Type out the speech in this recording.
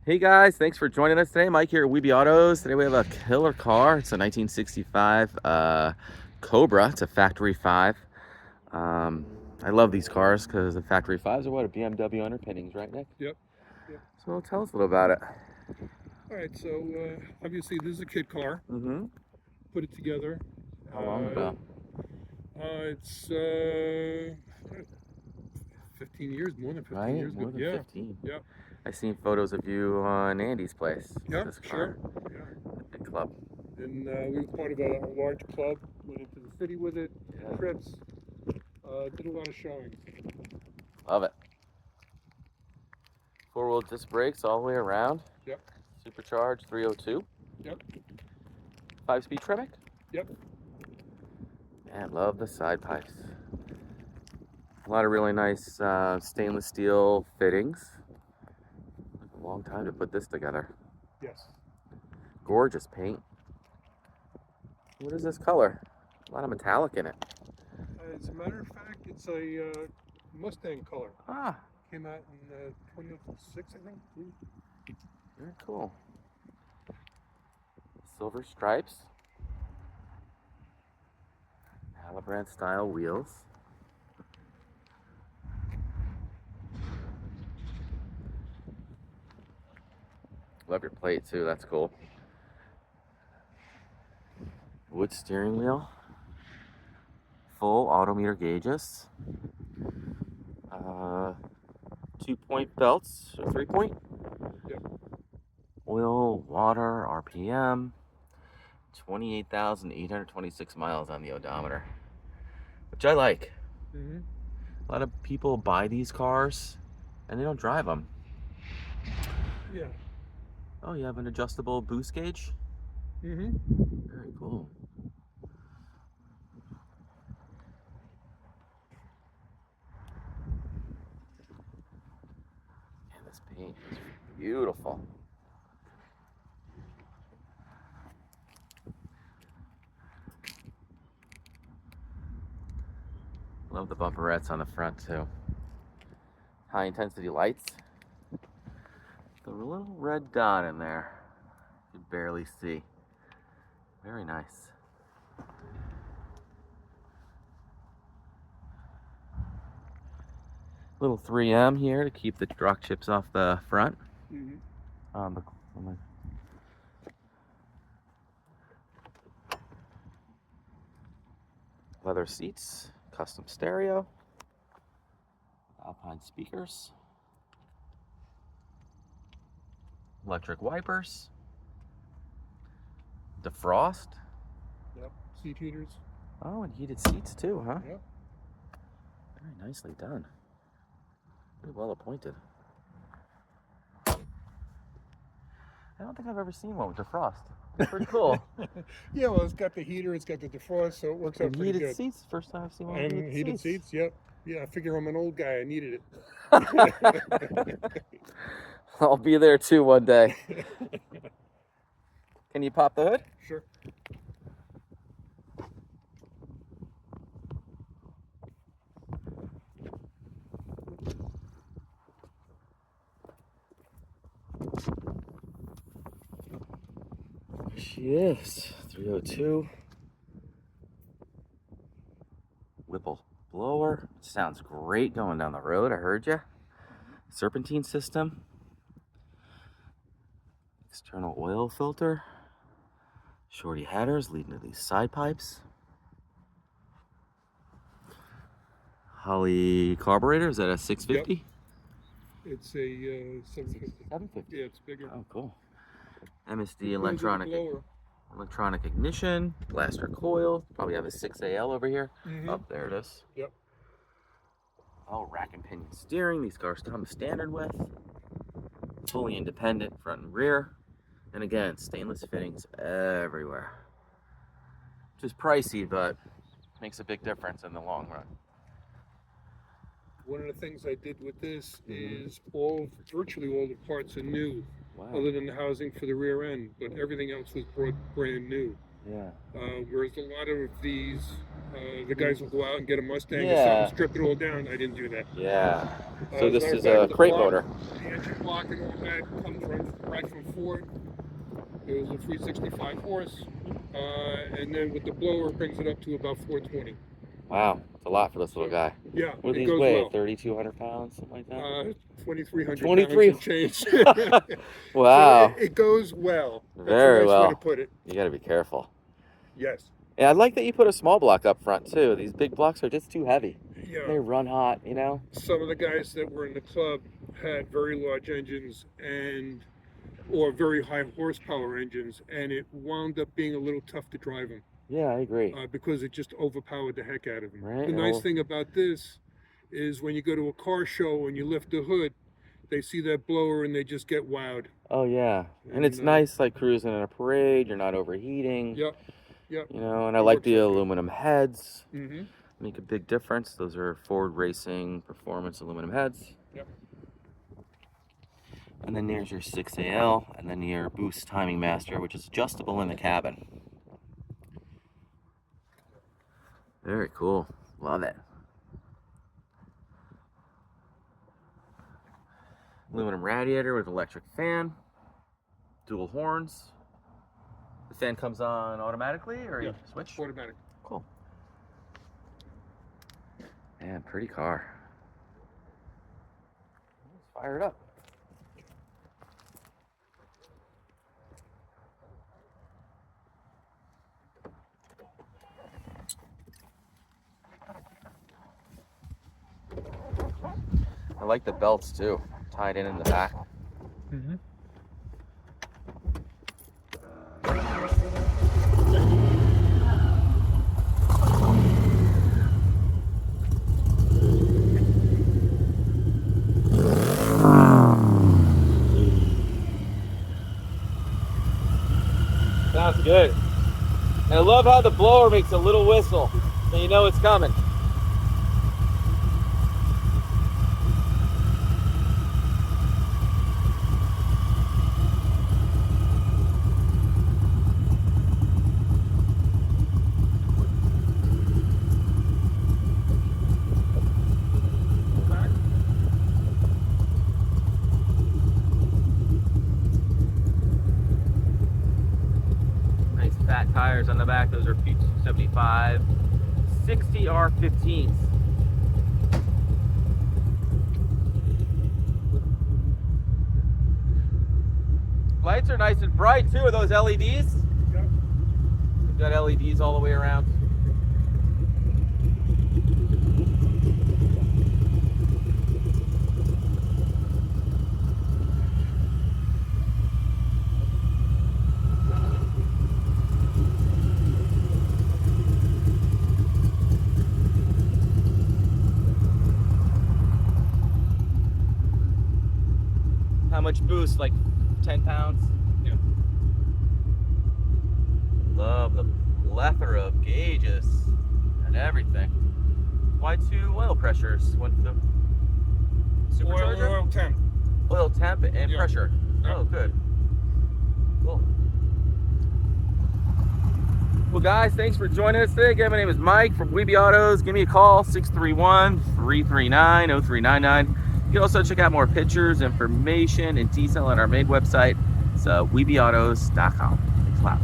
Hey guys, thanks for joining us today. Mike here at Weeby Autos. Today we have a killer car. It's a 1965 Cobra. It's a factory 5. I love these cars because the factory 5s are what, a BMW underpinnings, right, Nick? Yep. Yep. So tell us a little about it. All right. So obviously this is a kid car. Mm-hmm. Put it together. How long ago? It's 15 years, more than 15 Right? years More ago. than Yeah. 15. Yeah. I've seen photos of you on Andy's place. Yeah. This car. Sure. Yeah. Big club. And we were part of a large club. Went into the city with it. Yeah. Trips. Did a lot of showing. Love it. 4-wheel disc brakes all the way around. Yep. Supercharged 302. Yep. 5-speed Tremec. Yep. Man, love the side pipes. A lot of really nice stainless steel fittings. Took a long time to put this together. Yes. Gorgeous paint. What is this color? A lot of metallic in it. As a matter of fact, it's a Mustang color. Ah, Came out in 2006, I think. very cool. Silver stripes. Halibut style wheels. Love your plate too, that's cool. Wood steering wheel. Full autometer gauges. 2-point belts, or 3-point. Yep. Oil, water, RPM. 28,826 miles on the odometer, which I like. Mm-hmm. A lot of people buy these cars and they don't drive them. Yeah. Oh, you have an adjustable boost gauge? Mm-hmm. Very cool. Man, this paint is beautiful. Love the bumperettes on the front too. High intensity lights. The little red dot in there, you can barely see. Very nice. Little 3M here to keep the rock chips off the front. Mm-hmm. Leather seats, custom stereo, Alpine speakers, electric wipers, defrost. Yep. Seat heaters. Oh, and heated seats too, huh? Yep. Very nicely done. Pretty well appointed. I don't think I've ever seen one with defrost. It's pretty cool. Yeah, well, it's got the heater, it's got the defrost, so it works out And pretty heated good. seats, first time I've seen one with And heated seats, yep. Yeah, I figure I'm an old guy, I needed it. I'll be there too one day. Can you pop the hood? Sure. There she is, 302. Whipple blower. Sounds great going down the road, I heard you. Serpentine system. External oil filter. Shorty headers leading to these side pipes. Holley carburetor, is that a 650? Yep. It's a 750. 750. Yeah, it's bigger. Oh, cool. MSD It comes with a electronic ignition, blaster coil. Probably have a 6AL over here. Mhm. Oh, there it is. Yep. Oh, rack and pinion steering. These cars come standard with. Fully independent front and rear. And again, stainless fittings everywhere. Which is pricey, but makes a big difference in the long run. One of the things I did with this is virtually all the parts are new, Wow. other than the housing for the rear end, but everything else was brand new. Yeah. Whereas a lot of these The guys will go out and get a Mustang or Yeah. something, strip it all down. I didn't do that. Yeah. As So a this matter of is fact, a the crate block- motor. The engine block and all that comes right from Ford. It was a 365 horse, and then with the blower, it brings it up to about 420. Wow, it's a lot for this little guy. Yeah, What do it these goes weigh? well. 3,200 pounds, something like that. 2,300 23. pounds and change. Wow. So it goes well. That's Very a nice well. way to put it. You got to be careful. Yes. Yeah, I like that you put a small block up front too. These big blocks are just too heavy. Yeah. They run hot, you know. Some of the guys that were in the club had very large engines or very high horsepower engines, and it wound up being a little tough to drive them. Yeah, I agree. Because it just overpowered the heck out of them. Right. The nice thing about this is when you go to a car show and you lift the hood, they see that blower and they just get wowed. Oh yeah, and it's nice like cruising in a parade. You're not overheating. Yep. Yep. You know, and I like the aluminum heads. Mm-hmm. Make a big difference. Those are Ford Racing Performance aluminum heads. Yep. And then there's your 6AL, and then your boost timing master, which is adjustable in the cabin. Very cool. Love it. Aluminum radiator with electric fan. Dual horns. The fan comes on automatically, or you switch? Automatic. Cool. Man, pretty car. Let's fire it up. I like the belts too, tied in the back. Mm-hmm. Sounds good. And I love how the blower makes a little whistle, so you know it's coming. Fat tires on the back, those are P275 60R15s. Lights are nice and bright too. Are those LEDs? Yep. We've got LEDs all the way around. How much boost? Like 10 pounds? Yeah. Love the plethora of gauges and everything. Why two oil pressures? One for the Supercharger? Oil temp. Oil temp and Yeah. pressure. Yeah. Oh, good. Cool. Well, guys, thanks for joining us today. Again, my name is Mike from Weeby Autos. Give me a call, 631-339-0399. You can also check out more pictures, information, and detail on our main website. It's weebyautos.com. Thanks a lot.